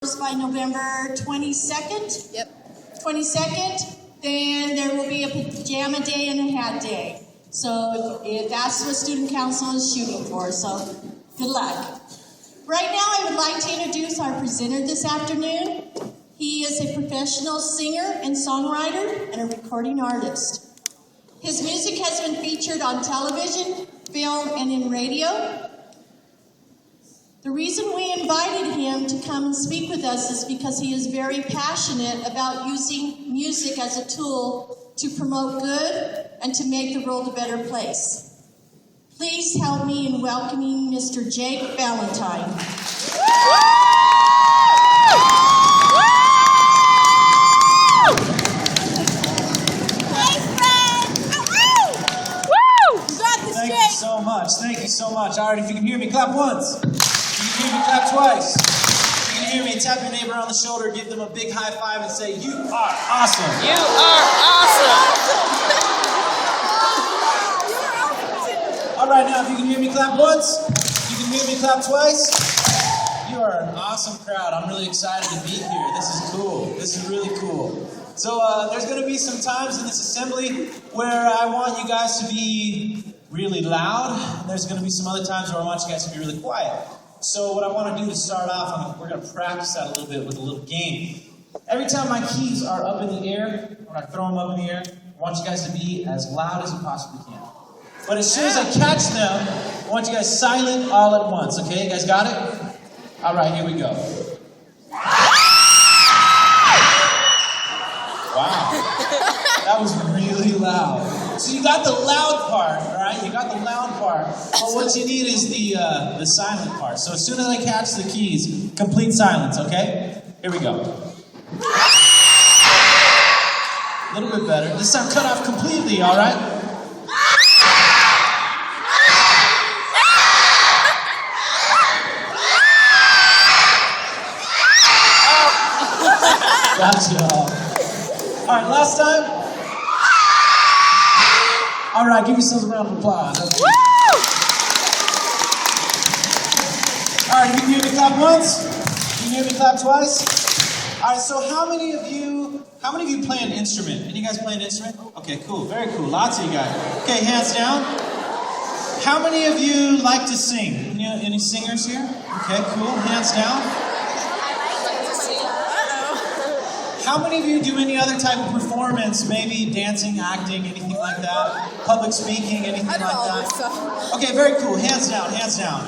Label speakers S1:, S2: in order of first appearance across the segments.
S1: by November 22nd.
S2: Yep.
S1: 22nd, then there will be a pajama day and a hat day. So that's what student council is shooting for, so good luck. Right now I would like to introduce our presenter this afternoon. He is a professional singer and songwriter and a recording artist. His music has been featured on television, film, and in radio. The reason we invited him to come and speak with us is because he is very passionate about using music as a tool to promote good and to make the world a better place. Please help me in welcoming Mr. Jake Ballentine.
S3: Thank you so much. All right, if you can hear me, clap once. If you can hear me, clap twice. If you can hear me, tap your neighbor on the shoulder, give them a big high five, and say, "You are awesome."
S2: You are awesome.
S3: All right, now, if you can hear me, clap once. If you can hear me, clap twice. You are an awesome crowd. I'm really excited to be here. This is cool. This is really cool. So there's going to be some times in this assembly where I want you guys to be really loud, and there's going to be some other times where I want you guys to be really quiet. So what I want to do to start off, we're going to practice that a little bit with a little game. Every time my keys are up in the air, when I throw them up in the air, I want you guys to be as loud as you possibly can. But as soon as I catch them, I want you guys silent all at once, okay? You guys got it? All right, here we go. Wow, that was really loud. So you got the loud part, all right? You got the loud part. But what you need is the silent part. So as soon as I catch the keys, complete silence, okay? Here we go. A little bit better. This time cut off completely, all right? Gotcha. All right, last time. All right, give yourselves a round of applause. Woo! All right, you can hear me clap once. You can hear me clap twice. All right, so how many of you play an instrument? Any of you guys play an instrument? Okay, cool, very cool. Lots of you guys. Okay, hands down. How many of you like to sing? Any singers here? Okay, cool. Hands down. How many of you do any other type of performance? Maybe dancing, acting, anything like that? Public speaking, anything like that? Okay, very cool. Hands down, hands down.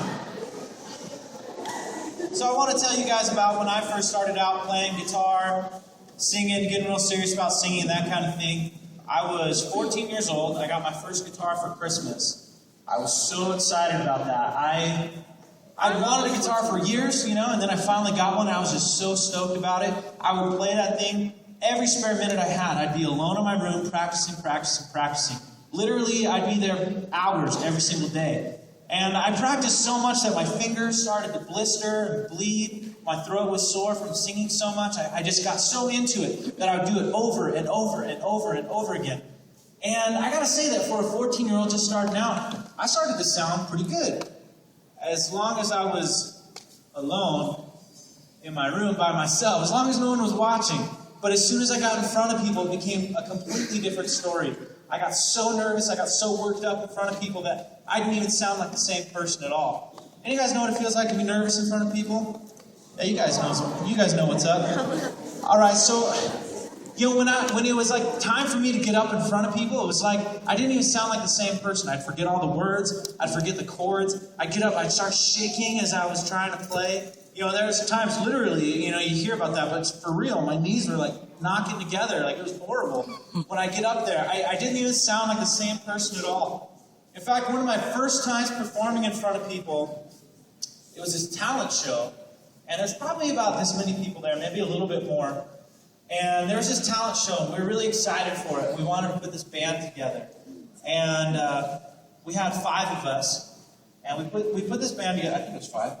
S3: So I want to tell you guys about when I first started out playing guitar, singing, getting real serious about singing, that kind of thing. I was 14 years old. I got my first guitar for Christmas. I was so excited about that. I wanted a guitar for years, and then I finally got one, and I was just so stoked about it. I would play that thing every spare minute I had. I'd be alone in my room practicing. Literally, I'd be there hours every single day. And I practiced so much that my fingers started to blister and bleed. My throat was sore from singing so much. I just got so into it that I would do it over and over and over and over again. And I gotta say that for a 14-year-old just starting out, I started to sound pretty good. As long as I was alone in my room by myself, as long as no one was watching. But as soon as I got in front of people, it became a completely different story. I got so nervous, I got so worked up in front of people that I didn't even sound like the same person at all. Any of you guys know what it feels like to be nervous in front of people? Yeah, you guys know what's up. All right, so when it was like time for me to get up in front of people, it was like I didn't even sound like the same person. I'd forget all the words. I'd forget the chords. I'd get up. I'd start shaking as I was trying to play. There was times literally, you hear about that, but for real, my knees were like knocking together. Like it was horrible. When I get up there, I didn't even sound like the same person at all. In fact, one of my first times performing in front of people, it was this talent show. And there's probably about this many people there, maybe a little bit more. And there was this talent show, and we were really excited for it. We wanted to put this band together. And we had 5 of us. And we put this band together. I think it was 5.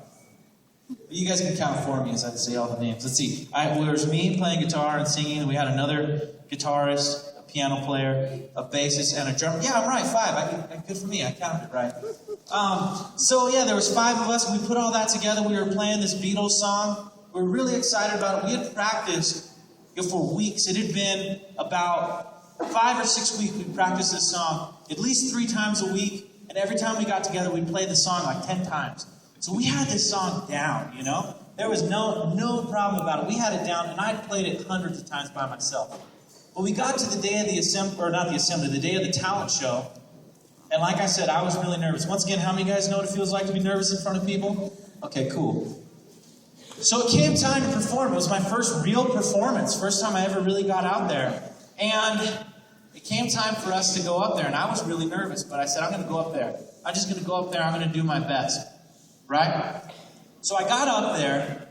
S3: But you guys can count for me as I say all the names. Let's see. There was me playing guitar and singing. And we had another guitarist, a piano player, a bassist, and a drummer. Yeah, I'm right, 5. Good for me. I counted it right. So yeah, there was 5 of us. We put all that together. We were playing this Beatles song. We were really excited about it. We had practiced for weeks. It had been about 5 or 6 weeks we practiced this song at least 3 times a week. And every time we got together, we'd play the song like 10 times. So we had this song down, you know? There was no problem about it. We had it down, and I'd played it hundreds of times by myself. But we got to the day of the the day of the talent show. And like I said, I was really nervous. Once again, how many of you guys know what it feels like to be nervous in front of people? Okay, cool. So it came time to perform. It was my first real performance, first time I ever really got out there. And it came time for us to go up there, and I was really nervous, but I said, I'm going to go up there. I'm just going to go up there. I'm going to do my best, right? So I got up there,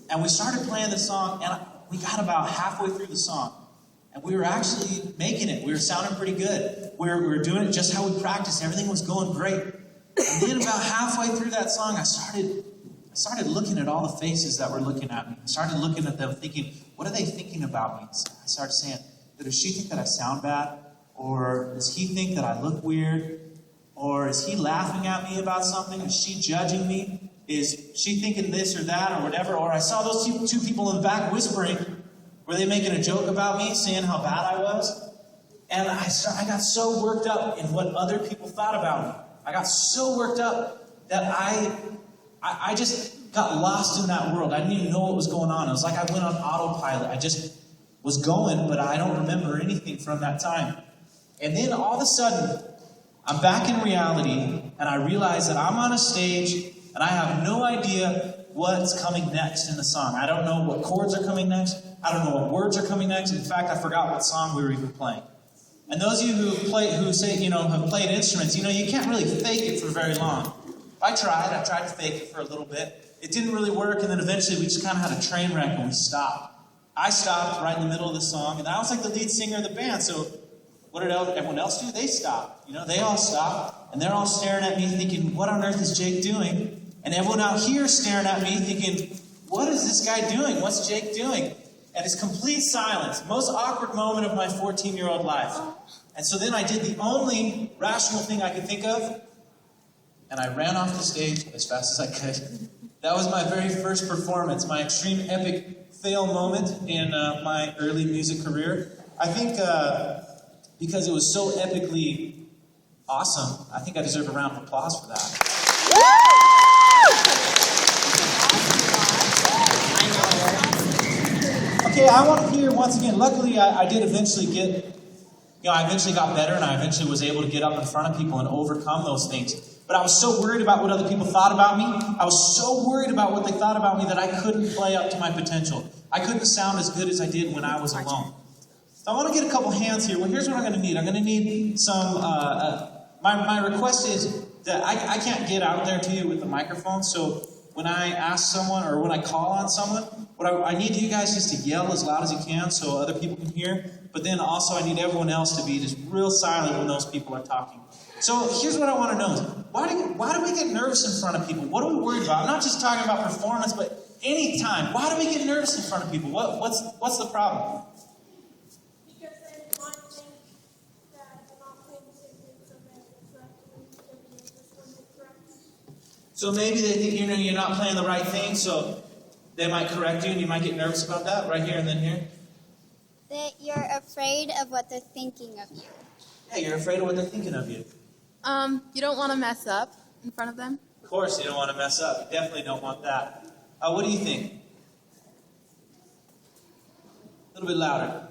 S3: and we started playing the song, and we got about halfway through the song, and we were actually making it. We were sounding pretty good. We were doing it just how we practiced. Everything was going great. And then about halfway through that song, I started looking at all the faces that were looking at me. I started looking at them thinking, what are they thinking about me? So I started saying, does she think that I sound bad? Or does he think that I look weird? Or is he laughing at me about something? Is she judging me? Is she thinking this or that or whatever? Or I saw those two people in the back whispering. Were they making a joke about me, saying how bad I was? And I got so worked up in what other people thought about me. I got so worked up that I just got lost in that world. I didn't even know what was going on. It was like I went on autopilot. I just was going, but I don't remember anything from that time. And then all of a sudden, I'm back in reality, and I realize that I'm on a stage, and I have no idea what's coming next in the song. I don't know what chords are coming next. I don't know what words are coming next. In fact, I forgot what song we were even playing. And those of you who have played instruments, you can't really fake it for very long. I tried to fake it for a little bit. It didn't really work, and then eventually we just kind of had a train wreck and we stopped. I stopped right in the middle of the song, and I was like the lead singer of the band, so what did everyone else do? They stopped. They all stopped, and they're all staring at me thinking, what on earth is Jake doing? And everyone out here staring at me thinking, what is this guy doing? What's Jake doing? And it's complete silence. Most awkward moment of my 14-year-old life. And so then I did the only rational thing I could think of, and I ran off the stage as fast as I could. That was my very first performance, my extreme epic fail moment in my early music career. I think because it was so epically awesome, I think I deserve a round of applause for that. Okay, I want to hear once again. Luckily, I did eventually I eventually got better, and I eventually was able to get up in front of people and overcome those things. But I was so worried about what other people thought about me. I was so worried about what they thought about me that I couldn't play up to my potential. I couldn't sound as good as I did when I was alone. So I want to get a couple hands here. Well, here's what I'm going to need. I'm going to need some, my request is that I can't get out there to you with the microphone. So when I ask someone or when I call on someone, what I need you guys just to yell as loud as you can so other people can hear. But then also I need everyone else to be just real silent when those people are talking. So here's what I want to know is, why do we get nervous in front of people? What are we worried about? I'm not just talking about performance, but any time. Why do we get nervous in front of people? What's the problem?
S4: Because they might think that they're not playing the same thing, so they're just going to correct.
S3: So maybe they think you're not playing the right thing, so they might correct you, and you might get nervous about that, right here and then here.
S5: That you're afraid of what they're thinking of you.
S3: Yeah, you're afraid of what they're thinking of you.
S2: You don't want to mess up in front of them?
S3: Of course you don't want to mess up. You definitely don't want that. What do you think? A little bit louder.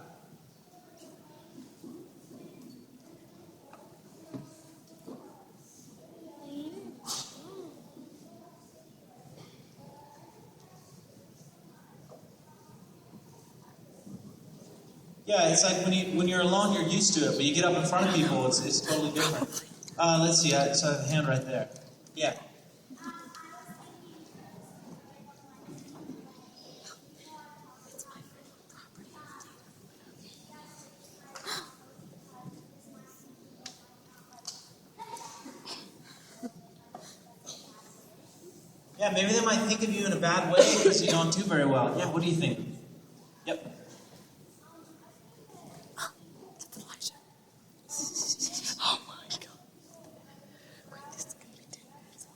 S3: Yeah, it's like when you're alone, you're used to it, but you get up in front of people, it's totally different. Let's see, it's a hand right there. Yeah. Yeah, maybe they might think of you in a bad way because you don't do very well. Yeah, what do you think? Yep.
S2: Oh my god. Wait, this is going to be dangerous.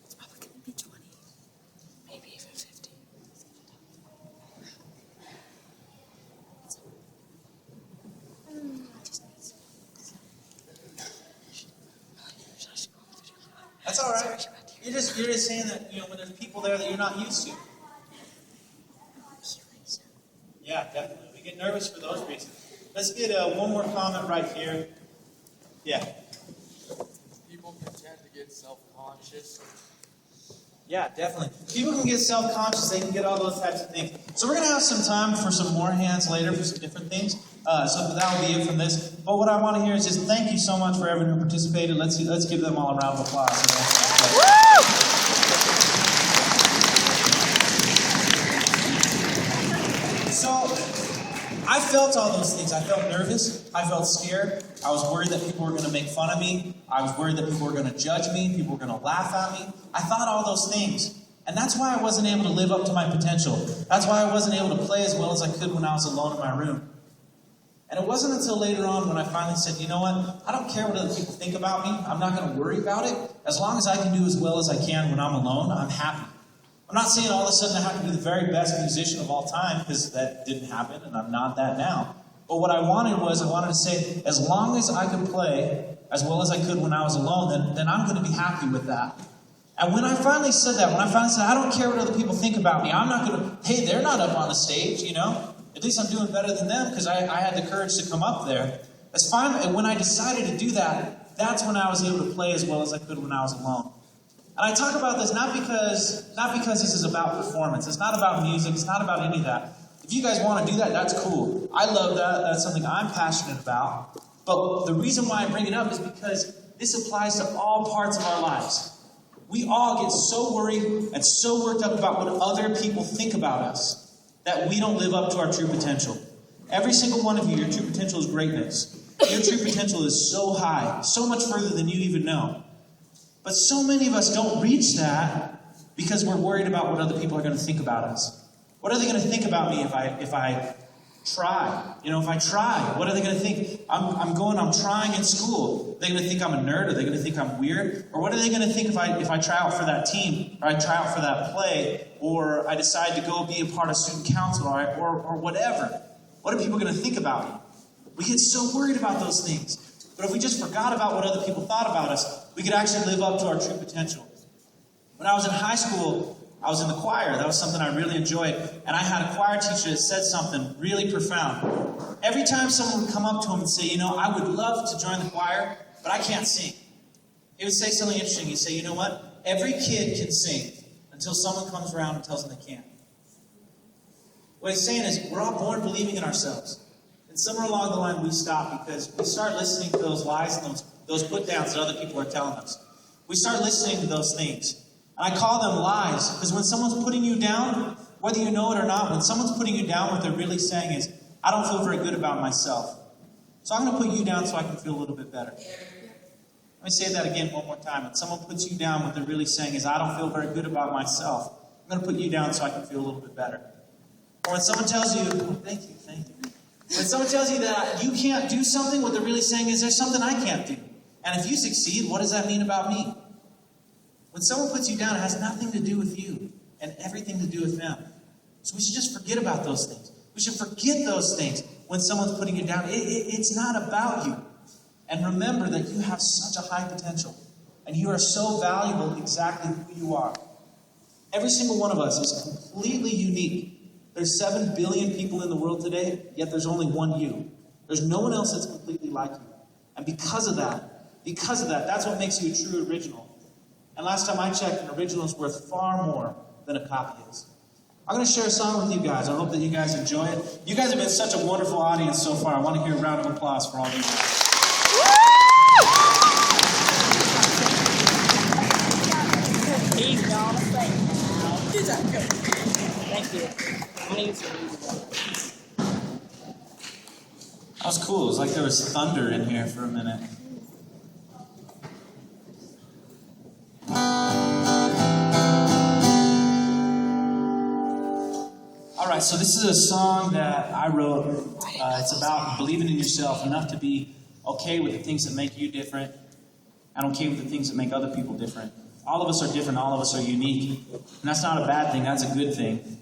S2: It's probably going to be 20.
S3: That's all right. You're just saying that, when there's people there that you're not used to. Yeah, definitely. We get nervous for those reasons. Let's get one more comment right here. Yeah.
S6: People can tend to get self-conscious.
S3: Yeah, definitely. People can get self-conscious. They can get all those types of things. So we're going to have some time for some more hands later for some different things. So that will be it from this. But what I want to hear is just thank you so much for everyone who participated. Let's give them all a round of applause. So I felt all those things. I felt nervous. I felt scared. I was worried that people were going to make fun of me. I was worried that people were going to judge me. People were going to laugh at me. I thought all those things. And that's why I wasn't able to live up to my potential. That's why I wasn't able to play as well as I could when I was alone in my room. And it wasn't until later on when I finally said, you know what? I don't care what other people think about me. I'm not going to worry about it. As long as I can do as well as I can when I'm alone, I'm happy. I'm not saying all of a sudden I have to be the very best musician of all time, because that didn't happen, and I'm not that now. But what I wanted to say, as long as I could play as well as I could when I was alone, then I'm going to be happy with that. And when I finally said that, I don't care what other people think about me, I'm not going to, hey, they're not up on the stage, At least I'm doing better than them because I had the courage to come up there. That's fine. And when I decided to do that, that's when I was able to play as well as I could when I was alone. And I talk about this not because this is about performance. It's not about music. It's not about any of that. If you guys want to do that, that's cool. I love that. That's something I'm passionate about. But the reason why I bring it up is because this applies to all parts of our lives. We all get so worried and so worked up about what other people think about us that we don't live up to our true potential. Every single one of you, your true potential is greatness. Your true potential is so high, so much further than you even know. But so many of us don't reach that because we're worried about what other people are going to think about us. What are they going to think about me if I try? If I try, what are they going to think? I'm trying in school. Are they going to think I'm a nerd? Are they going to think I'm weird? Or what are they going to think if I try out for that team, or I try out for that play, or I decide to go be a part of student council, or whatever? What are people going to think about me? We get so worried about those things. But if we just forgot about what other people thought about us, we could actually live up to our true potential. When I was in high school, I was in the choir. That was something I really enjoyed. And I had a choir teacher that said something really profound. Every time someone would come up to him and say, I would love to join the choir, but I can't sing. He would say something interesting. He'd say, you know what? Every kid can sing until someone comes around and tells them they can't. What he's saying is we're all born believing in ourselves. And somewhere along the line we stop because we start listening to those lies and those put-downs that other people are telling us. We start listening to those things. And I call them lies, because when someone's putting you down, whether you know it or not, when someone's putting you down, what they're really saying is, I don't feel very good about myself. So I'm going to put you down so I can feel a little bit better. Let me say that again one more time. When someone puts you down, what they're really saying is, I don't feel very good about myself. I'm going to put you down so I can feel a little bit better. Or when someone tells you, thank you. When someone tells you that you can't do something, what they're really saying is, there's something I can't do. And if you succeed, what does that mean about me? When someone puts you down, it has nothing to do with you and everything to do with them. So we should just forget about those things. We should forget those things when someone's putting you down. It's not about you. And remember that you have such a high potential. And you are so valuable exactly who you are. Every single one of us is completely unique. There's 7 billion people in the world today, yet there's only one you. There's no one else that's completely like you. And because of that, that's what makes you a true original. And last time I checked, an original is worth far more than a copy is. I'm going to share a song with you guys. I hope that you guys enjoy it. You guys have been such a wonderful audience so far. I want to hear a round of applause for all of you guys.
S2: Thank you.
S3: That was cool. It was like there was thunder in here for a minute. All right, so this is a song that I wrote. It's about believing in yourself enough to be okay with the things that make you different and okay with the things that make other people different. All of us are different. All of us are unique. And that's not a bad thing. That's a good thing.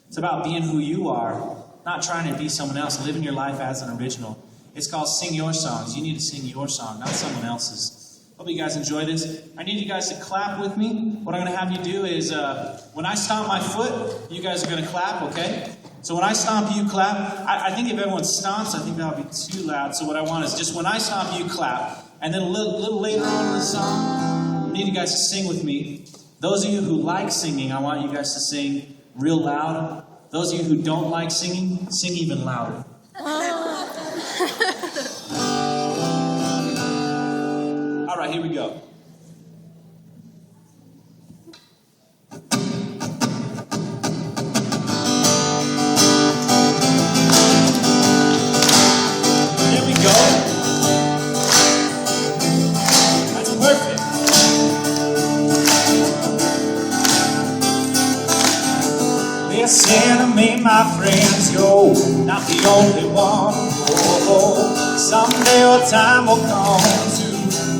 S3: It's about being who you are, not trying to be someone else, living your life as an original. It's called Sing Your Songs. You need to sing your song, not someone else's. Hope you guys enjoy this. I need you guys to clap with me. What I'm going to have you do is, when I stomp my foot, you guys are going to clap, okay? So when I stomp, you clap. I think if everyone stomps, I think that'll be too loud. So what I want is just when I stomp, you clap. And then a little later on in the song, I need you guys to sing with me. Those of you who like singing, I want you guys to sing real loud. Those of you who don't like singing, sing even louder. All right, here we go. Here we go. That's perfect. Listen to me, my friends, you're not the only one. Oh, someday your time will come to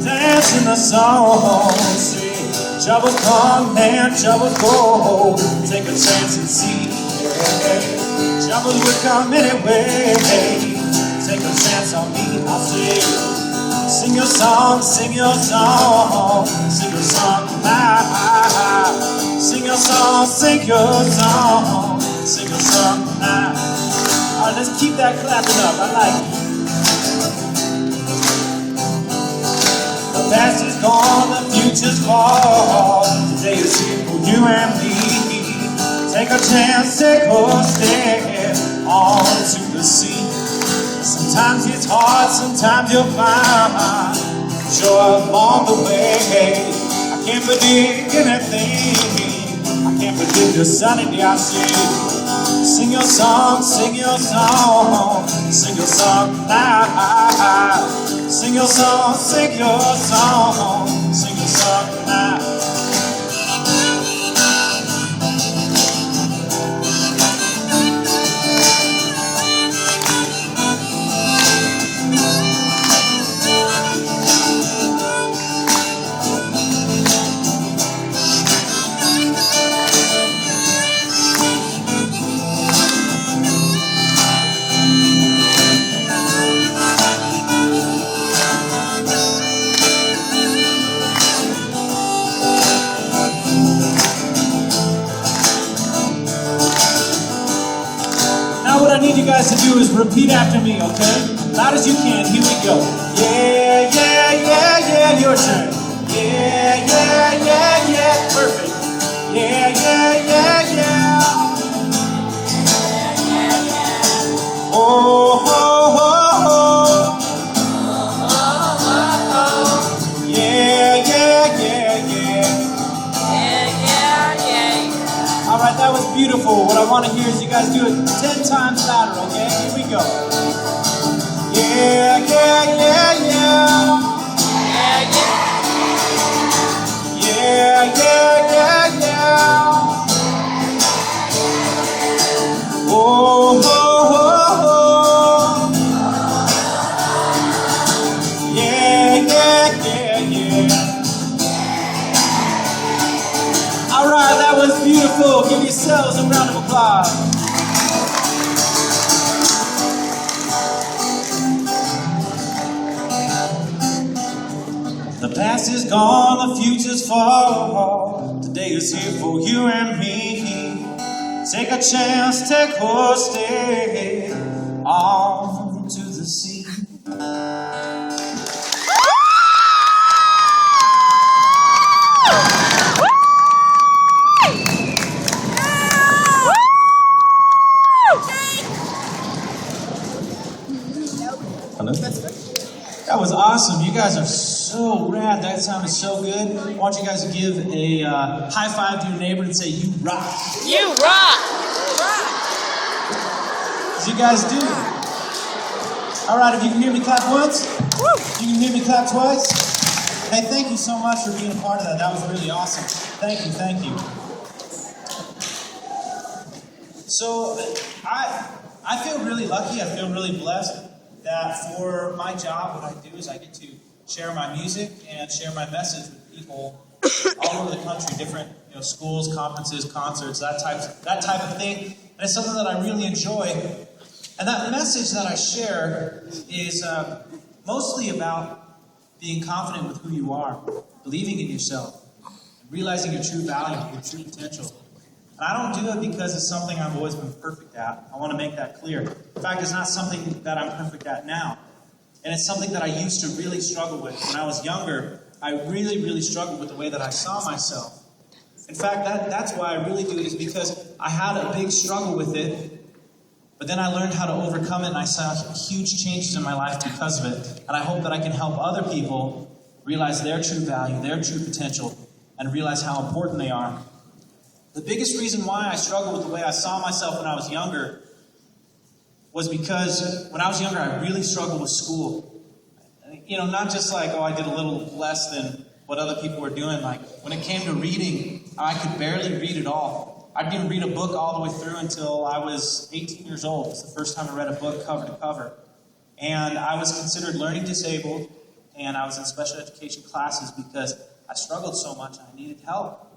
S3: dance in the song. See, troubles come and troubles go. Take a chance and see. Yeah. Troubles will come anyway. Take a chance on me, I'll say. Sing your song, sing your song, sing your song now. Sing your song, sing your song, sing your song now. All right, let's keep that clapping up. I like it. The past is gone, the future's far. Today is here for you and me. Take a chance, take a step onto the sea. Sometimes it's hard, sometimes you'll find joy along the way. I can't predict anything. I can't predict the sunny day I see. Sing your song, sing your song, sing your song now. Sing your song, sing your song, sing your song now. What I need you guys to do is repeat after me, okay? Loud as you can. Here we go. Yeah, yeah, yeah, yeah. Your turn. Yeah, yeah, yeah, yeah. Perfect. Yeah, yeah, yeah, yeah. Oh, oh, oh, oh. Yeah, yeah, yeah, yeah. All right, that was beautiful. What I want to hear is you guys do it 10 times louder, okay? Here we go. Yeah, yeah, yeah, yeah. Yeah, yeah, yeah, yeah. Oh, oh, oh, oh. Yeah, yeah, yeah, yeah. All right, that was beautiful. Give yourselves a round of applause. The past is gone, the future's far. Today is here for you and me. Take a chance, take a step on to the sea. Hello? That was awesome. You guys are so rad. That sounded so good. I want you guys to give a high five to your neighbor and say, "You rock."
S2: You rock!
S3: As you guys do. All right, if you can hear me clap once, you can hear me clap twice. Hey, thank you so much for being a part of that. That was really awesome. Thank you, thank you. So, I feel really lucky. I feel really blessed that for my job, what I do is I get to share my music and share my message with people all over the country, different schools, conferences, concerts, that type of thing. And it's something that I really enjoy. And that message that I share is mostly about being confident with who you are, believing in yourself, and realizing your true value, your true potential. And I don't do it because it's something I've always been perfect at. I want to make that clear. In fact, it's not something that I'm perfect at now. And it's something that I used to really struggle with. When I was younger, I really, really struggled with the way that I saw myself. In fact, that's why I really do it, is because I had a big struggle with it, but then I learned how to overcome it, and I saw huge changes in my life because of it. And I hope that I can help other people realize their true value, their true potential, and realize how important they are. The biggest reason why I struggled with the way I saw myself when I was younger was because when I was younger, I really struggled with school. Not just like, I did a little less than what other people were doing. Like, when it came to reading, I could barely read at all. I didn't read a book all the way through until I was 18 years old. It's the first time I read a book cover to cover. And I was considered learning disabled, and I was in special education classes because I struggled so much and I needed help.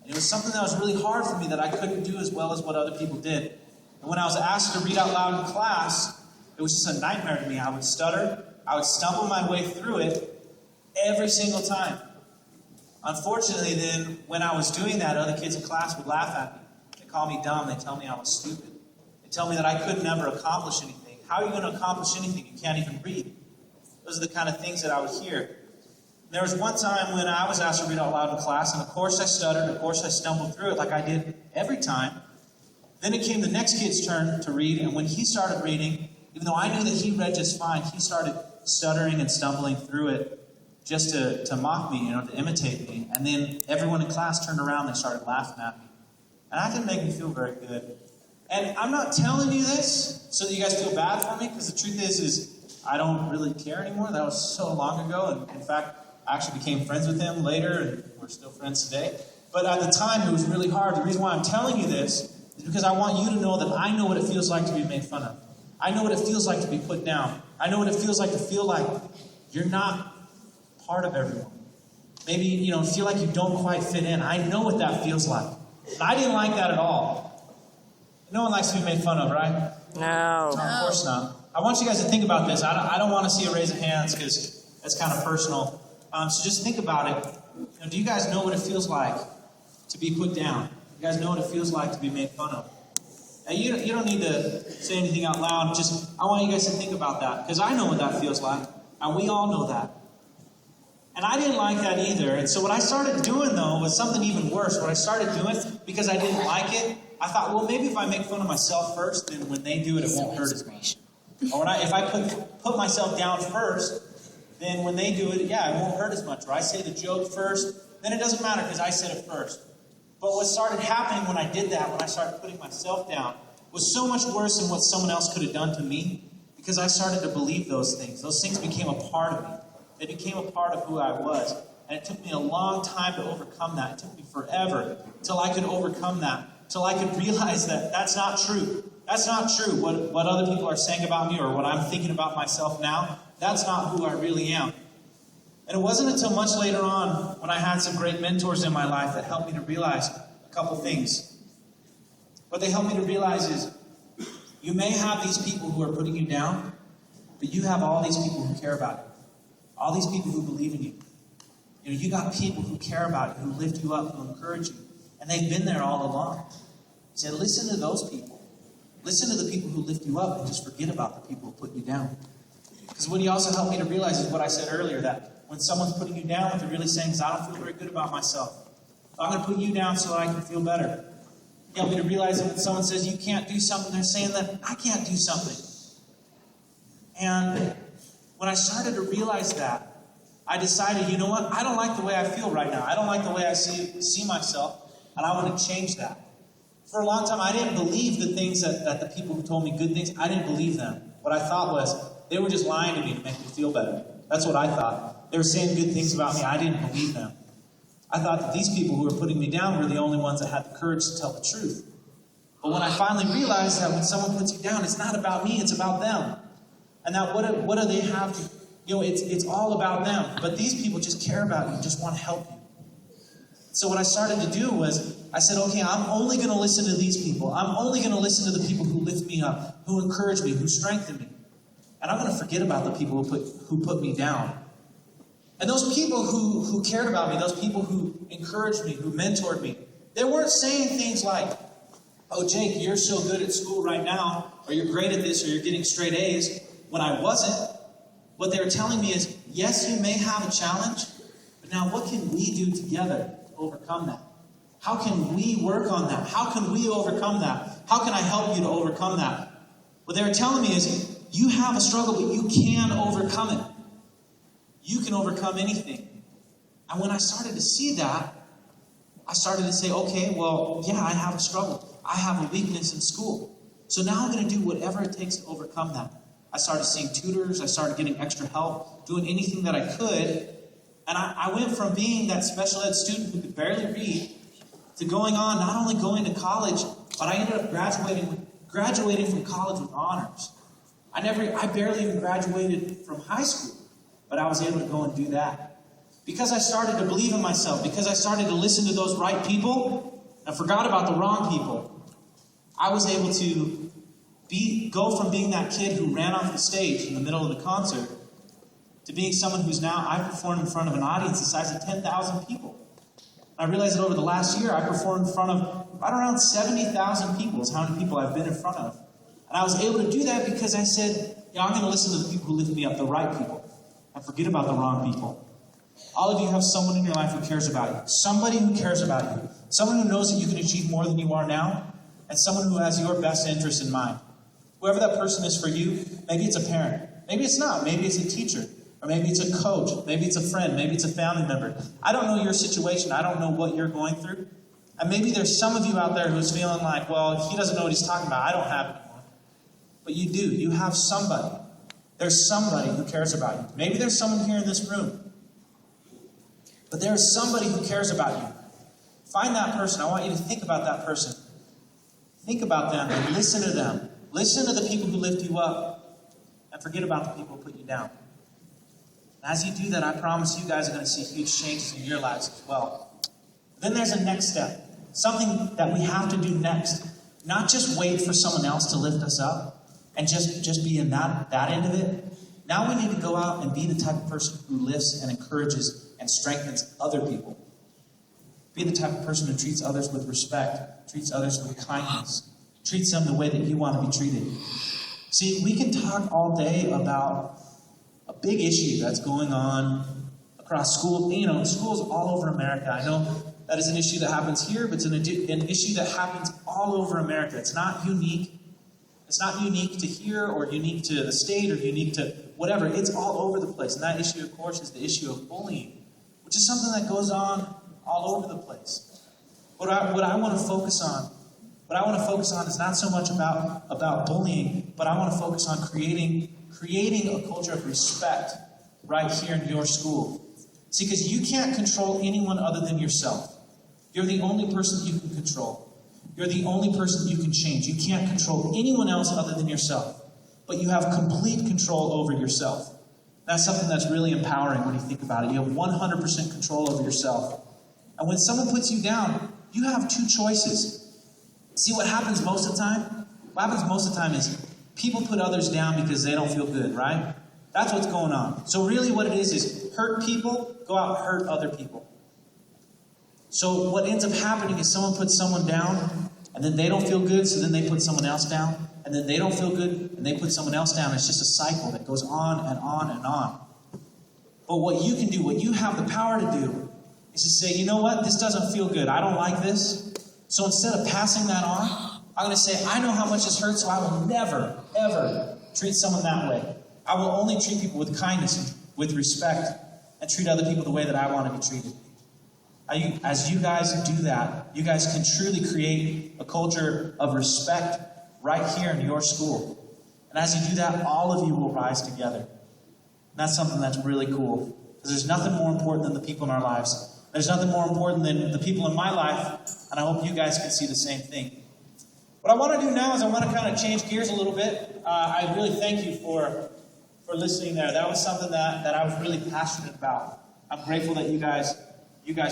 S3: And it was something that was really hard for me that I couldn't do as well as what other people did. And when I was asked to read out loud in class, it was just a nightmare to me. I would stutter. I would stumble my way through it every single time. Unfortunately, then, when I was doing that, other kids in class would laugh at me. They call me dumb. They tell me I was stupid. They tell me that I could never accomplish anything. How are you going to accomplish anything? You can't even read. Those are the kind of things that I would hear. There was one time when I was asked to read out loud in class, and of course I stuttered. Of course I stumbled through it like I did every time. Then it came the next kid's turn to read, and when he started reading, even though I knew that he read just fine, he started stuttering and stumbling through it just to mock me, to imitate me. And then everyone in class turned around and started laughing at me. And that didn't make me feel very good. And I'm not telling you this so that you guys feel bad for me, because the truth is I don't really care anymore. That was so long ago. And in fact, I actually became friends with him later, and we're still friends today. But at the time, it was really hard. The reason why I'm telling you this is because I want you to know that I know what it feels like to be made fun of. I know what it feels like to be put down. I know what it feels like to feel like you're not part of everyone. Maybe, feel like you don't quite fit in. I know what that feels like. And I didn't like that at all. No one likes to be made fun of, right?
S2: No.
S3: No, of course not. I want you guys to think about this. I don't want to see a raise of hands because that's kind of personal. So just think about it. Do you guys know what it feels like to be put down? You guys know what it feels like to be made fun of? Now, you don't need to say anything out loud. I want you guys to think about that, because I know what that feels like, and we all know that. And I didn't like that either. And so what I started doing, though, was something even worse. What I started doing, because I didn't like it, I thought, well, maybe if I make fun of myself first, then when they do it, it won't hurt as much. Or if I put myself down first, then when they do it, it won't hurt as much. Or I say the joke first, then it doesn't matter because I said it first. But what started happening when I did that, when I started putting myself down, was so much worse than what someone else could have done to me, because I started to believe those things. Those things became a part of me. They became a part of who I was. And it took me a long time to overcome that. It took me forever till I could overcome that, till I could realize that that's not true. That's not true. What other people are saying about me or what I'm thinking about myself now, that's not who I really am. And it wasn't until much later on when I had some great mentors in my life that helped me to realize a couple things. What they helped me to realize is you may have these people who are putting you down, but you have all these people who care about you. All these people who believe in you. You got people who care about you, who lift you up, who encourage you. And they've been there all along. He said, listen to those people. Listen to the people who lift you up and just forget about the people who put you down. Because what he also helped me to realize is what I said earlier, that when someone's putting you down, what they're really saying is, I don't feel very good about myself. I'm going to put you down so that I can feel better. He helped me to realize that when someone says you can't do something, they're saying that I can't do something. And when I started to realize that, I decided, you know what? I don't like the way I feel right now. I don't like the way I see myself, and I want to change that. For a long time, I didn't believe the things that the people who told me good things, I didn't believe them. What I thought was, they were just lying to me to make me feel better. That's what I thought. They were saying good things about me. I didn't believe them. I thought that these people who were putting me down were the only ones that had the courage to tell the truth. But when I finally realized that when someone puts you down, it's not about me, it's about them. And that what do they have to, it's all about them. But these people just care about you, just want to help you. So what I started to do was, I said, okay, I'm only going to listen to these people. I'm only going to listen to the people who lift me up, who encourage me, who strengthen me. And I'm going to forget about the people who put me down. And those people who cared about me, those people who encouraged me, who mentored me, they weren't saying things like, oh, Jake, you're so good at school right now, or you're great at this, or you're getting straight A's, when I wasn't. What they were telling me is, yes, you may have a challenge, but now what can we do together to overcome that? How can we work on that? How can we overcome that? How can I help you to overcome that? What they were telling me is, you have a struggle, but you can overcome it. You can overcome anything. And when I started to see that, I started to say, okay, well, yeah, I have a struggle. I have a weakness in school. So now I'm going to do whatever it takes to overcome that. I started seeing tutors. I started getting extra help, doing anything that I could. And I went from being that special ed student who could barely read to going on, not only going to college, but I ended up graduating from college with honors. I barely even graduated from high school, but I was able to go and do that. Because I started to believe in myself, because I started to listen to those right people and forgot about the wrong people, I was able to go from being that kid who ran off the stage in the middle of the concert to being someone who's now, I performed in front of an audience the size of 10,000 people. I realized that over the last year, I performed in front of right around 70,000 people is how many people I've been in front of. And I was able to do that because I said, I'm going to listen to the people who lift me up, the right people, and forget about the wrong people. All of you have someone in your life who cares about you. Somebody who cares about you. Someone who knows that you can achieve more than you are now, and someone who has your best interest in mind. Whoever that person is for you, maybe it's a parent. Maybe it's not. Maybe it's a teacher. Or maybe it's a coach. Maybe it's a friend. Maybe it's a family member. I don't know your situation. I don't know what you're going through. And maybe there's some of you out there who's feeling like, well, he doesn't know what he's talking about. I don't have it anymore. But you do. You have somebody. There's somebody who cares about you. Maybe there's someone here in this room. But there is somebody who cares about you. Find that person. I want you to think about that person. Think about them and listen to them. Listen to the people who lift you up. And forget about the people who put you down. As you do that, I promise you guys are going to see huge changes in your lives as well. Then there's a next step. Something that we have to do next. Not just wait for someone else to lift us up and just be in that end of it. Now we need to go out and be the type of person who lifts and encourages and strengthens other people. Be the type of person who treats others with respect, treats others with kindness, treats them the way that you want to be treated. See, we can talk all day about a big issue that's going on across schools, schools all over America. I know that is an issue that happens here, but it's an issue that happens all over America. It's not unique. It's not unique to here or unique to the state or unique to whatever. It's all over the place. And that issue, of course, is the issue of bullying, which is something that goes on all over the place. What I want to focus on is not so much about bullying, but I want to focus on creating a culture of respect right here in your school. See, because you can't control anyone other than yourself. You're the only person you can control. You're the only person you can change. You can't control anyone else other than yourself. But you have complete control over yourself. That's something that's really empowering when you think about it. You have 100% control over yourself. And when someone puts you down, you have two choices. See, what happens most of the time? What happens most of the time is people put others down because they don't feel good, right? That's what's going on. So really what it is hurt people, go out and hurt other people. So what ends up happening is someone puts someone down, and then they don't feel good, so then they put someone else down, and then they don't feel good, and they put someone else down. It's just a cycle that goes on and on and on. But what you can do, what you have the power to do, is to say, you know what, this doesn't feel good. I don't like this. So instead of passing that on, I'm going to say, I know how much this hurts, so I will never, ever treat someone that way. I will only treat people with kindness, with respect, and treat other people the way that I want to be treated. As you guys do that, you guys can truly create a culture of respect right here in your school. And as you do that, all of you will rise together. And that's something that's really cool. Because there's nothing more important than the people in our lives. There's nothing more important than the people in my life. And I hope you guys can see the same thing. What I want to do now is I want to kind of change gears a little bit. I really thank you for listening there. That was something that I was really passionate about. I'm grateful that you guys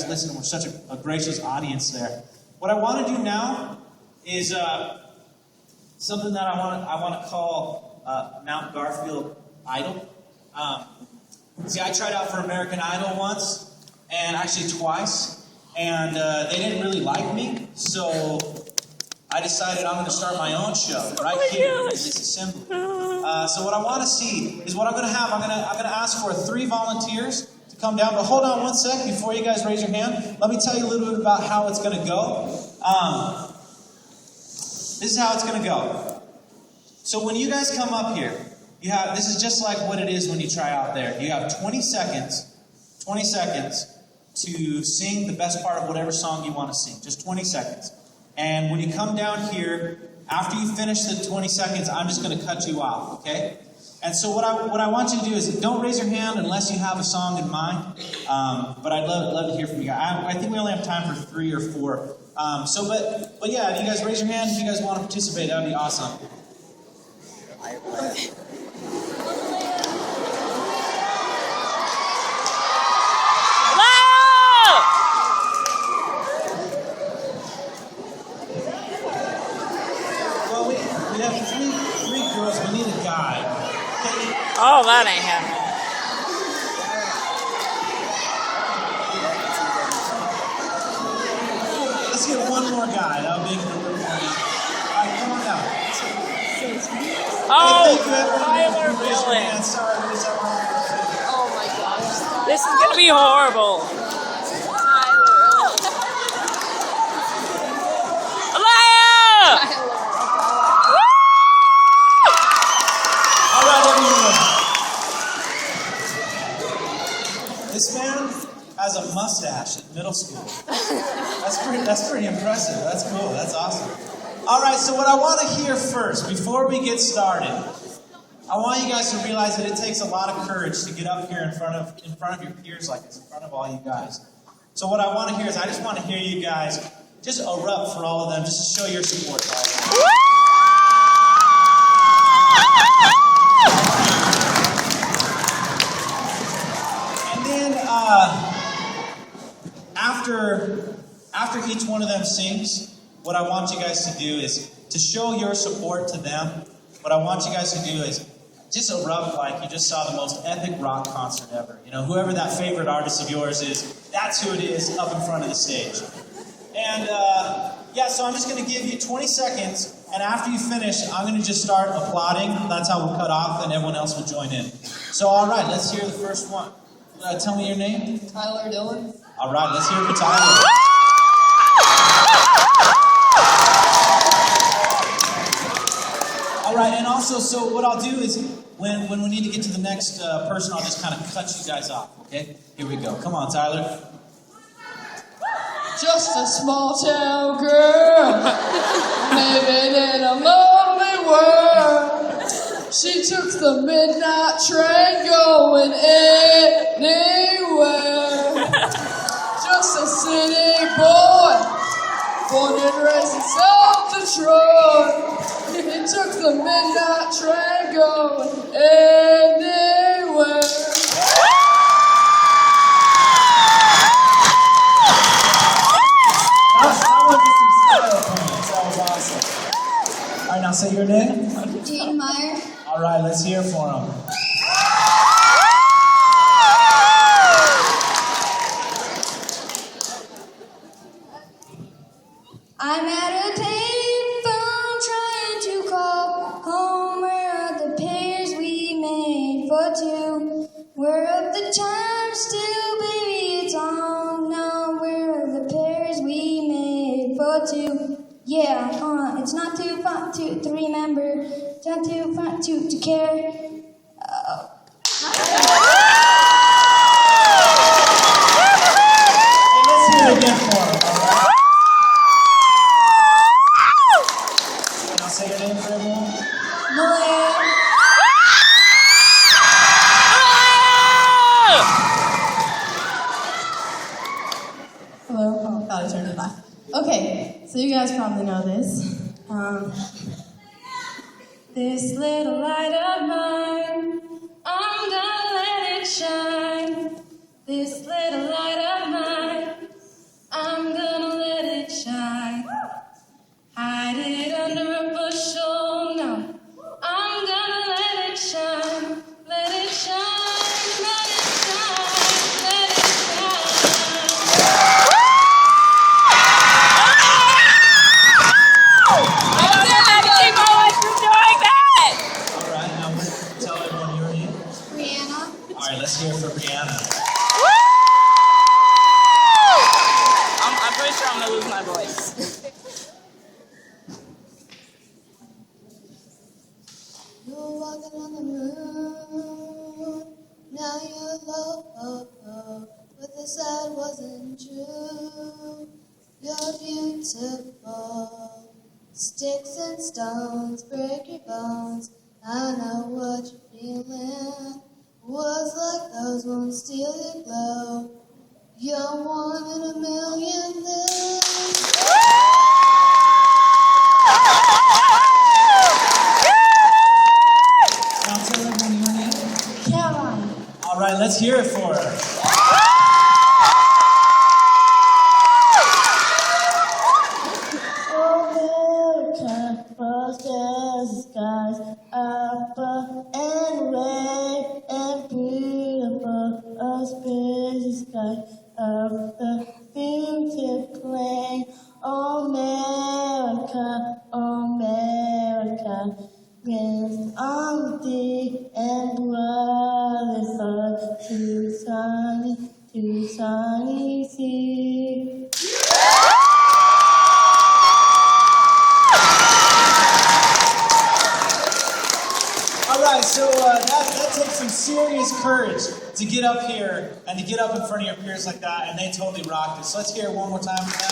S3: listened. We're such a gracious audience there. What I want to do now is something that I want to call Mount Garfield Idol. See, I tried out for American Idol once, and actually twice, and they didn't really like me, so I decided I'm going to start my own show right here in this assembly. So what I want to see is what I'm going to have. I'm going to ask for 3 volunteers to come down. But hold on one sec before you guys raise your hand. Let me tell you a little bit about how it's going to go. This is how it's going to go. So when you guys come up here, this is just like what it is when you try out there. You have 20 seconds to sing the best part of whatever song you want to sing. Just 20 seconds. And when you come down here, after you finish the 20 seconds, I'm just going to cut you off, okay? And so what I want you to do is don't raise your hand unless you have a song in mind. But I'd love to hear from you guys. I think we only have time for 3 or 4. But yeah, if you guys raise your hand, if you guys want to participate, that would be awesome. Well, we have three girls. We need a guy. Okay?
S2: Oh, that ain't happening.
S3: Let's get one more guy. That'll make it a little more easy. All right, come on down.
S2: Oh,
S3: Hey, thank you, everyone.
S2: Tyler
S3: Raise your
S2: Billings.
S3: hand. Sorry, what is that wrong?
S2: Oh my gosh. This is going to be horrible. Alaya!
S3: All right, everyone. This man has a mustache in middle school. That's pretty impressive. That's cool. That's awesome. All right, so what I want to hear first, before we get started, I want you guys to realize that it takes a lot of courage to get up here in front of your peers like this, in front of all you guys. So what I want to hear is I just want to hear you guys just erupt for all of them, just to show your support to all of them. And then after each one of them sings, what I want you guys to do is to show your support to them. What I want you guys to do is just erupt like you just saw the most epic rock concert ever. You know, whoever that favorite artist of yours is, that's who it is up in front of the stage. And so I'm just going to give you 20 seconds, and after you finish, I'm going to just start applauding. That's how we'll cut off, and everyone else will join in. So, all right, let's hear the first one. Tell me your name.
S1: Tyler Dillon.
S3: All right, let's hear it for Tyler. All right, and also, so what I'll do is when we need to get to the next person, I'll just kind of cut you guys off, okay? Here we go. Come on, Tyler.
S7: Just a small town girl, living in a lonely world. She took the midnight train going anywhere. Just a city boy, born and raised in South Detroit. He took the midnight train going anywhere.
S3: All right, now say your name.
S5: Jane Meyer.
S3: All right, let's hear for him.
S5: I'm at a payphone trying to call home. Where are the pairs we made for two? Where are the times still, baby, it's on now. Where are the pairs we made for two? Yeah, it's not too fun to remember. It's not too fun to care.
S3: Let's hear it again for him. Now say your name for everyone.
S7: Hello. Oh, thought I turned it off. Okay, so you guys probably know this. This little light of mine, I'm gonna let it shine. This little light of mine, I'm gonna let it shine. Hide it under a bushel, no. I'm gonna let it shine. Let it shine, let it
S5: walking on the moon. Now you're low, but the side wasn't true. You're beautiful. Sticks and stones break your bones. I know what you're feeling. Words like those won't steal your glow. You're one in a million days.
S3: Now tell everyone your name.
S1: Caroline.
S3: All right, let's hear it for her.
S1: America, was the skies up and red and beautiful, a busy sky of the future plain. America, America, grins on thee and brothers are too sunny sea.
S3: All right, so that takes some serious courage to get up here and to get up in front of your peers like that, and they totally rocked it. So let's hear it one more time for them.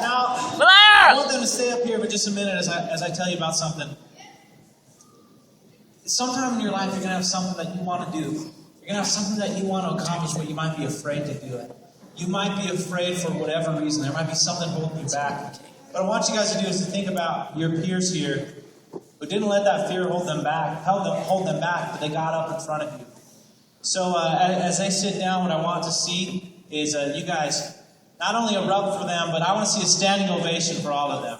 S3: Now, I want them to stay up here for just a minute as I tell you about something. Sometime in your life, you're going to have something that you want to do. You're going to have something that you want to accomplish, but you might be afraid to do it. You might be afraid for whatever reason. There might be something holding you back. What I want you guys to do is to think about your peers here who didn't let that fear hold them back, but they got up in front of you. So as they sit down, what I want to see is you guys not only erupt for them, but I want to see a standing ovation for all of them.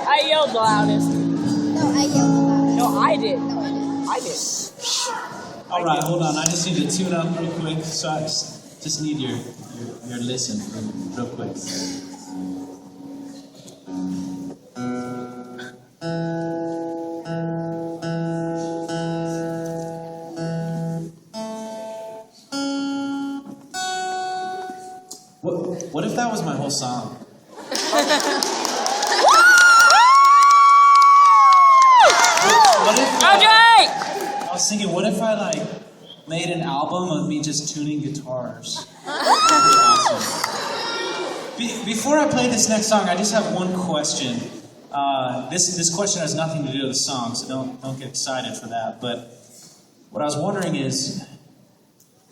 S2: I yelled the loudest.
S5: No, I yelled about it.
S2: No, I did.
S5: No, I didn't.
S2: I did.
S3: All right, hold on. I just need to tune up real quick. So I just need your listen real quick. What if that was my whole song? What if, I was thinking, what if I made an album of me just tuning guitars? Awesome. Before I play this next song, I just have one question. This question has nothing to do with the song, so don't get excited for that. But what I was wondering is,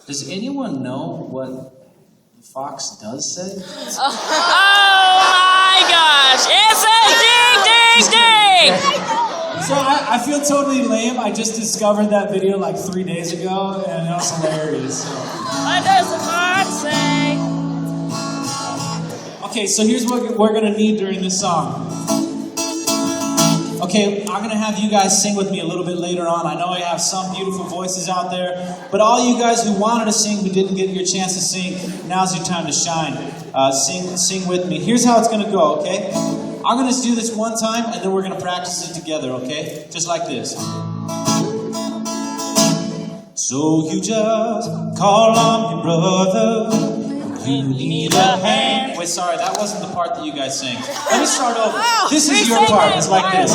S3: does anyone know what the fox does say?
S2: Oh my gosh! It's a ding, ding, ding!
S3: So I feel totally lame. I just discovered that video like 3 days ago, and that was hilarious. So.
S2: What does the fox say?
S3: Okay, so here's what we're gonna need during this song. Okay, I'm gonna have you guys sing with me a little bit later on. I know I have some beautiful voices out there, but all you guys who wanted to sing who didn't get your chance to sing, now's your time to shine. Sing with me. Here's how it's gonna go, okay? I'm gonna do this one time, and then we're gonna practice it together, okay? Just like this. So you just call on your brother. You need a hand. Wait, sorry, that wasn't the part that you guys sang. Let me start over. This is your part. It's like this.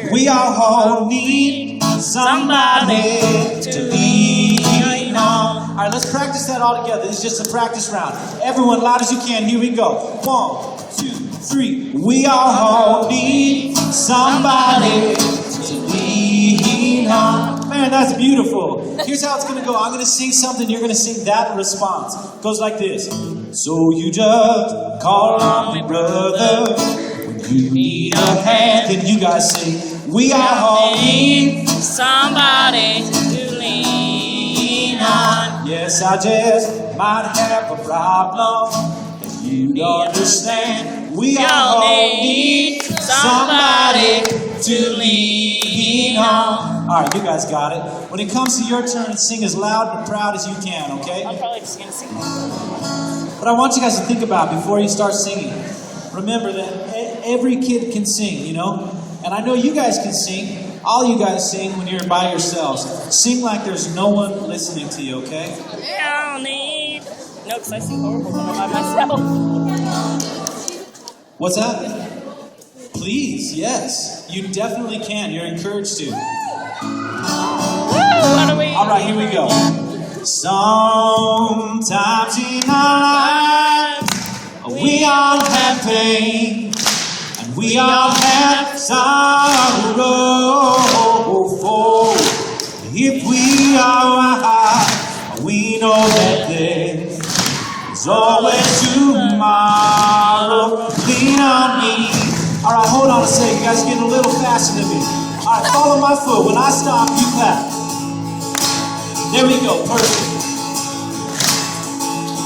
S3: We all need somebody to lean on. All right, let's practice that all together. This is just a practice round. Everyone, loud as you can. Here we go. 1, 2, 3. We all need somebody to lean on. Man, that's beautiful. Here's how it's going to go. I'm going to sing something. You're going to sing that response. It goes like this. So you just call on me, brother, when you need a hand. Then you guys sing. We all need
S2: somebody to lean on.
S3: Yes, I just might have a problem that you understand. We all need somebody to lean lean on. All right, you guys got it. When it comes to your turn, sing as loud and proud as you can, okay?
S2: I'm probably just gonna sing.
S3: But I want you guys to think about before you start singing. Remember that every kid can sing, you know? And I know you guys can sing. All you guys sing when you're by yourselves. Sing like there's no one listening to you, okay?
S2: I don't need. No, because I sing horrible when I'm by myself.
S3: What's that? Please, yes. You definitely can. You're encouraged to.
S2: Woo! What do we?
S3: All right, here we go. Sometimes in our lives, we all have pain, and we all have sorrow. For if we are wise, we know that there's always tomorrow. Lean on me. All right, hold on a second. You guys are getting a little faster than me. All right, follow my foot. When I stop, you clap. There we go. Perfect.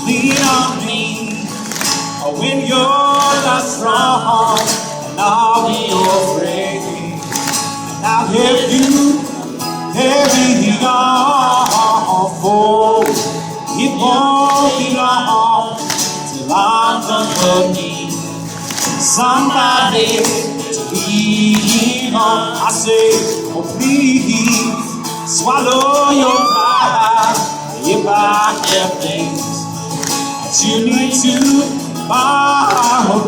S3: Lean on me. When you're not strong, and I'll be your friend. And I'll help you carry on. For it won't be long till I'm company. Somebody to lean on. I say, oh please, swallow your pride. If I have things that you need to borrow,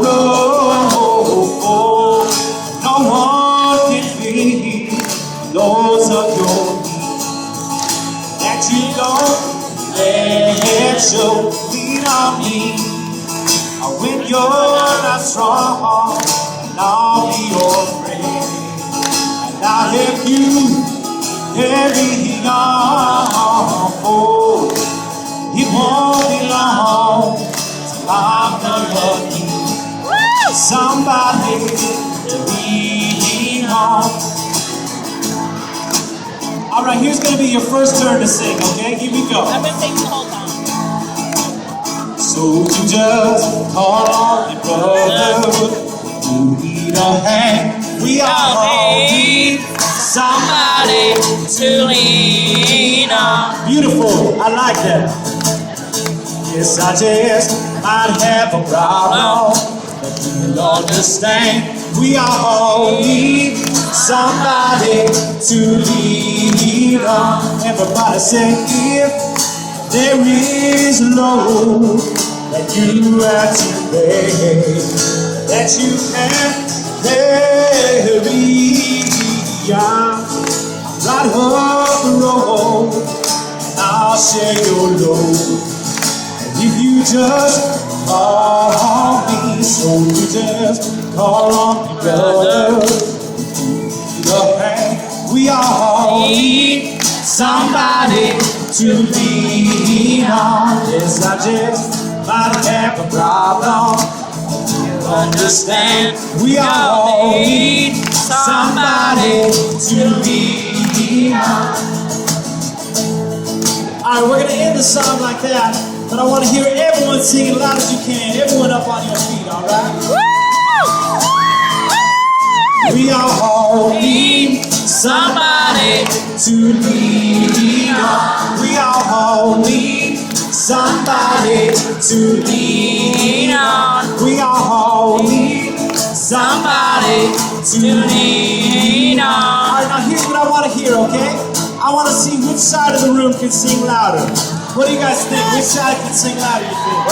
S3: no one can feel those of your needs that you don't let show. Lean on me. When you're not strong, and I'll be your friend, and I'll help you carry on. Oh, it won't be long till I'm gonna need somebody to lean on. All right, here's gonna be your first turn to sing. Okay, here we go.
S2: I've been singing the whole time.
S3: So you just call on your brother to need a hand. We all need somebody
S2: to lean on.
S3: Beautiful, I like that. Yes, I just might have a problem, but you understand. We all need somebody to lean on. Everybody say, if there is load that you have to bear, that you can carry. I'm right up the road, and I'll share your load. And if you just call on me, so you just call on me, brother, the hand. We all need somebody to lean on. Yes, I just might have a problem. You understand? We all need somebody to lean on. All right, we're gonna end the song like that, but I want to hear everyone sing as loud as you can. Everyone up on your feet, all right? We all need somebody to lean on. We all need somebody to lean on. We all need somebody to lean on. All right, now here's what I want to hear, okay? I want to see which side of the room can sing louder. What do you guys think? Which side can sing louder, you think?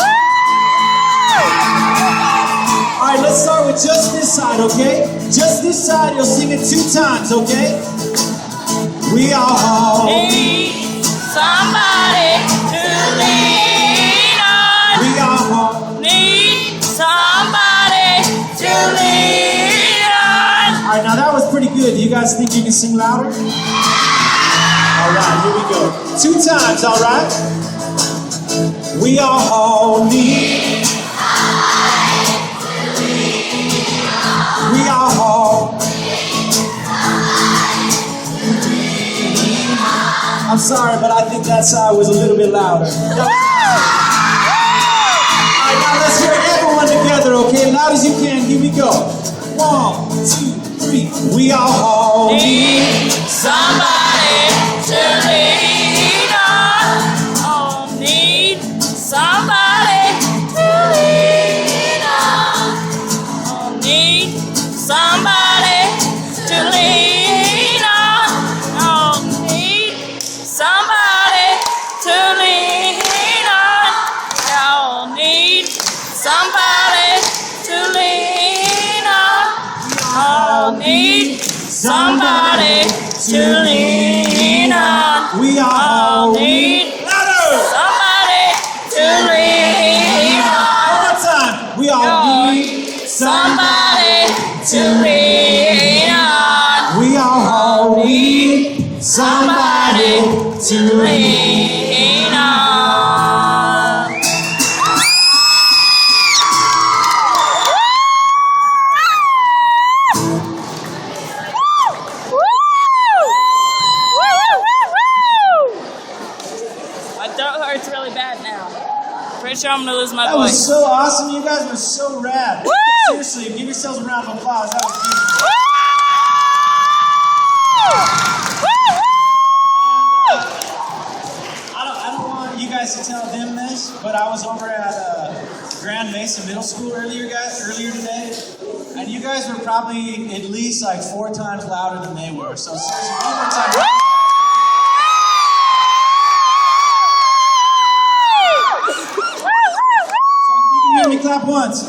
S3: All right, let's start with just this side, okay? Just this side, you'll sing it 2 times, okay? We all
S2: Need somebody to lean on.
S3: We all
S2: Need somebody to lean on.
S3: All right, now that was pretty good. Do you guys think you can sing louder? All right, here we go. 2 times, all right? We all need. We all. I'm sorry, but I think that side was a little bit louder. All right, now let's hear everyone together, okay? Loud as you can. Here we go. 1, 2, 3. me. We all need
S2: somebody to lean on. Oh, need somebody to lean on. Oh, need somebody to lean on. Oh, need somebody to lean on. Oh, need somebody to lean on. Oh, need somebody to lean on.
S3: We all
S2: need
S3: louder.
S2: somebody to lean on.
S3: One more time. We all need
S2: Somebody to lean on.
S3: We all need somebody to
S2: Lean on. My throat hurts really bad now. Pretty sure I'm gonna lose my
S3: That was
S2: voice.
S3: so awesome. You guys were so rad. Seriously, give yourselves a round of applause. That was beautiful. I don't want you guys to tell them this, but I was over at Grand Mesa Middle School earlier today, and you guys were probably at least like 4 times louder than they were. So seriously, one more time. You can hear me clap once.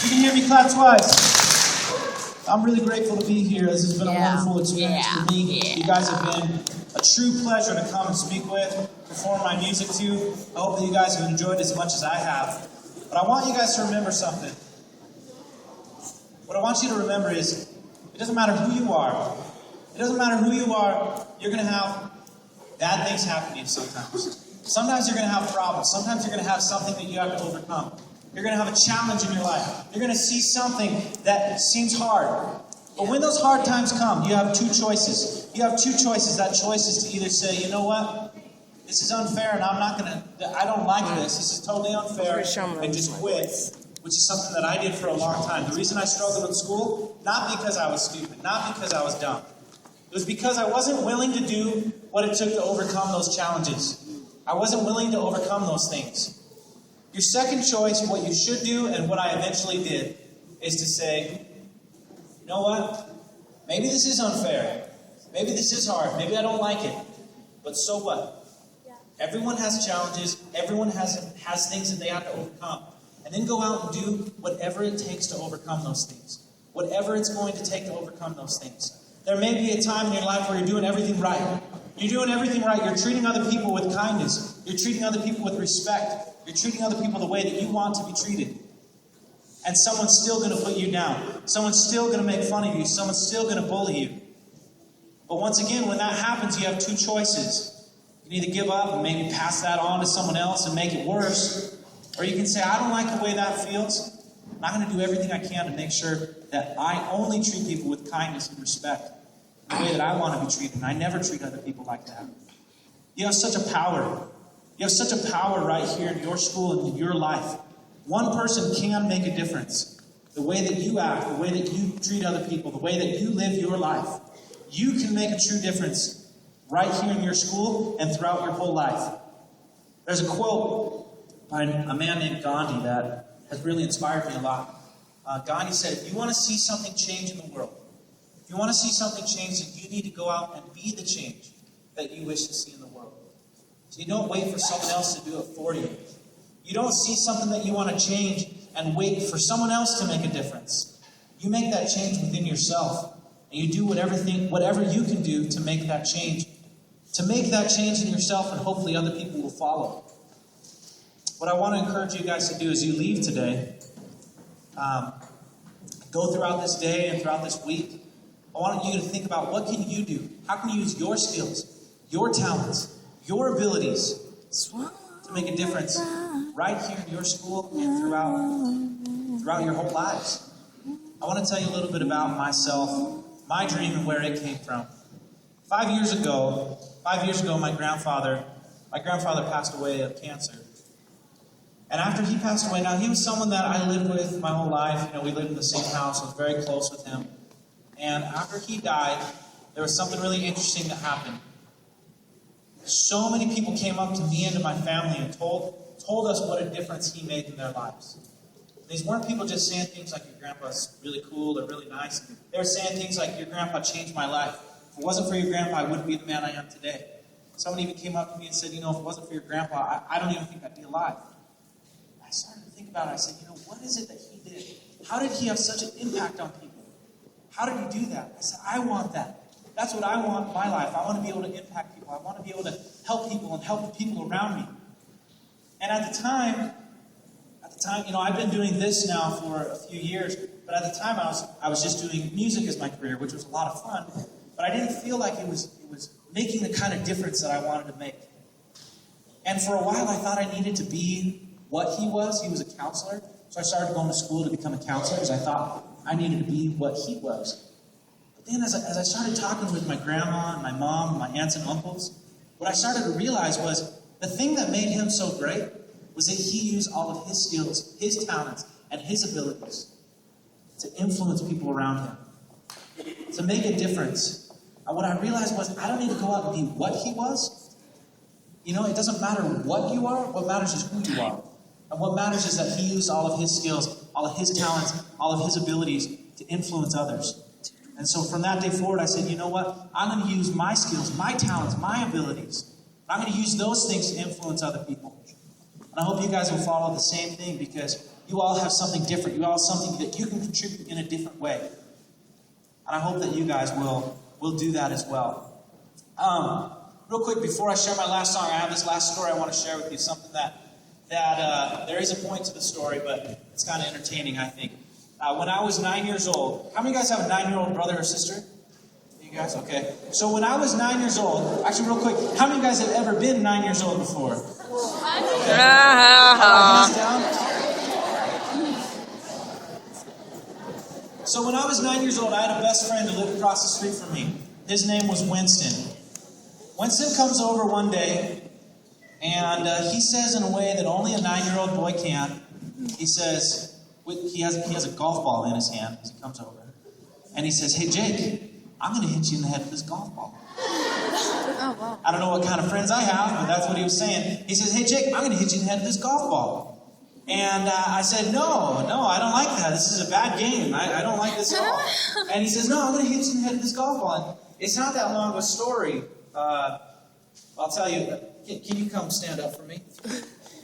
S3: You can hear me clap twice. I'm really grateful to be here. This has been a wonderful experience for me. You guys have been a true pleasure to come and speak with, perform my music to. I hope that you guys have enjoyed as much as I have. But I want you guys to remember something. What I want you to remember is, it doesn't matter who you are. It doesn't matter who you are. You're going to have bad things happen to you sometimes. Sometimes you're going to have problems. Sometimes you're going to have something that you have to overcome. You're going to have a challenge in your life. You're going to see something that seems hard. But when those hard times come, you have 2 choices. You have 2 choices. That choice is to either say, you know what? This is unfair and I don't like this. This is totally unfair. And just quit, which is something that I did for a long time. The reason I struggled in school, not because I was stupid, not because I was dumb. It was because I wasn't willing to do what it took to overcome those challenges. I wasn't willing to overcome those things. Your second choice, what you should do, and what I eventually did, is to say, you know what? Maybe this is unfair. Maybe this is hard. Maybe I don't like it. But so what? Everyone has challenges. Everyone has things that they have to overcome. And then go out and do whatever it takes to overcome those things. Whatever it's going to take to overcome those things. There may be a time in your life where you're doing everything right. You're doing everything right. You're treating other people with kindness. You're treating other people with respect. You're treating other people the way that you want to be treated. And someone's still going to put you down. Someone's still going to make fun of you. Someone's still going to bully you. But once again, when that happens, you have 2 choices. You can either give up and maybe pass that on to someone else and make it worse. Or you can say, I don't like the way that feels. I'm going to do everything I can to make sure that I only treat people with kindness and respect. The way that I want to be treated. And I never treat other people like that. You have such a power. You have such a power right here in your school and in your life. One person can make a difference. The way that you act, the way that you treat other people, the way that you live your life. You can make a true difference right here in your school and throughout your whole life. There's a quote by a man named Gandhi that has really inspired me a lot. Gandhi said, if you want to see something change in the world, if you want to see something change, then you need to go out and be the change that you wish to see in the world. So you don't wait for someone else to do it for you. You don't see something that you want to change and wait for someone else to make a difference. You make that change within yourself. And you do whatever you can do to make that change. To make that change in yourself, and hopefully other people will follow. What I want to encourage you guys to do as you leave today, go throughout this day and throughout this week, I want you to think about what can you do? How can you use your skills, your talents, your abilities to make a difference right here in your school and throughout your whole lives? I want to tell you a little bit about myself, my dream and where it came from. 5 years ago, my grandfather passed away of cancer. And after he passed away, now he was someone that I lived with my whole life. We lived in the same house. I was very close with him. And after he died, there was something really interesting that happened. So many people came up to me and to my family and told us what a difference he made in their lives. These weren't people just saying things like, your grandpa's really cool or really nice. They were saying things like, your grandpa changed my life. If it wasn't for your grandpa, I wouldn't be the man I am today. Someone even came up to me and said, if it wasn't for your grandpa, I don't even think I'd be alive. I started to think about it. I said, what is it that he did? How did he have such an impact on people? How did he do that? I said, I want that. That's what I want in my life. I want to be able to impact people. I want to be able to help people and help the people around me. And at the time, I've been doing this now for a few years, but at the time I was just doing music as my career, which was a lot of fun, but I didn't feel like it was making the kind of difference that I wanted to make. And for a while I thought I needed to be what he was. He was a counselor, so I started going to school to become a counselor because I thought I needed to be what he was. But then as I started talking with my grandma and my mom and my aunts and uncles, what I started to realize was the thing that made him so great was that he used all of his skills, his talents, and his abilities to influence people around him, to make a difference. And what I realized was I don't need to go out and be what he was. It doesn't matter what you are. What matters is who you are. And what matters is that he used all of his skills, all of his talents, all of his abilities to influence others. And so from that day forward, I said, you know what? I'm going to use my skills, my talents, my abilities. I'm going to use those things to influence other people. And I hope you guys will follow the same thing because you all have something different. You all have something that you can contribute in a different way. And I hope that you guys will do that as well. Real quick, before I share my last song, I have this last story I want to share with you. Something that there is a point to the story, but it's kind of entertaining, I think. When I was 9 years old, how many of you guys have a 9-year-old brother or sister? You guys? Okay. So when I was 9 years old, actually real quick, how many of you guys have ever been 9 years old before? Okay. So when I was 9 years old, I had a best friend who lived across the street from me. His name was Winston. Winston comes over one day, and he says in a way that only a 9-year-old boy can. He says, he has a golf ball in his hand as he comes over. And he says, hey, Jake, I'm going to hit you in the head with this golf ball.
S2: Oh, wow.
S3: I don't know what kind of friends I have, but that's what he was saying. He says, hey, Jake, I'm going to hit you in the head with this golf ball. And I said, no, I don't like that. This is a bad game. I don't like this at all. And he says, no, I'm going to hit you in the head with this golf ball. And it's not that long of a story. I'll tell you. Can you come stand up for me?